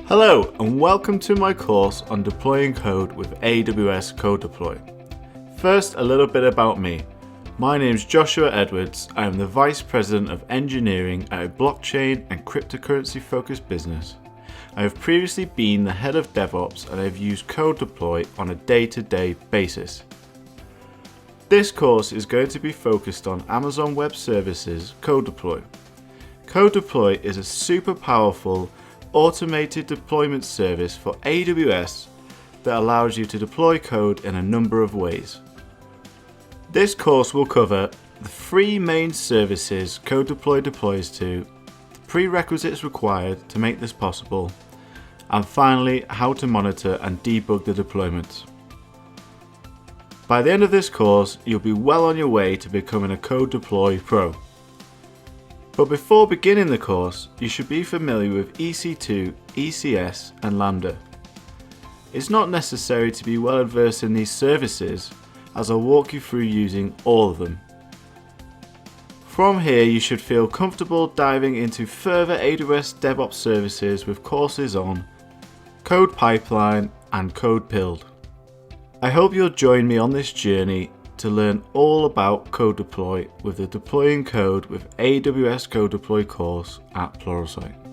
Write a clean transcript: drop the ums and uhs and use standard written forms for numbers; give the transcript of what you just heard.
Hello and welcome to my course on deploying code with AWS CodeDeploy. First, a little bit about me. My name is Joshua Edwards. I am the Vice President of Engineering at a blockchain and cryptocurrency focused business. I have previously been the head of DevOps and I have used CodeDeploy on a day-to-day basis. This course is going to be focused on Amazon Web Services CodeDeploy. CodeDeploy is a super powerful automated deployment service for AWS that allows you to deploy code in a number of ways. This course will cover the three main services CodeDeploy deploys to, the prerequisites required to make this possible, and finally how to monitor and debug the deployments. By the end of this course, you'll be well on your way to becoming a CodeDeploy Pro. But before beginning the course, you should be familiar with EC2, ECS and Lambda. It's not necessary to be well versed in these services, as I'll walk you through using all of them. From here you should feel comfortable diving into further AWS DevOps services with courses on Code Pipeline and Code Build. I hope you'll join me on this journey to learn all about CodeDeploy with the Deploying Code with AWS CodeDeploy course at Pluralsight.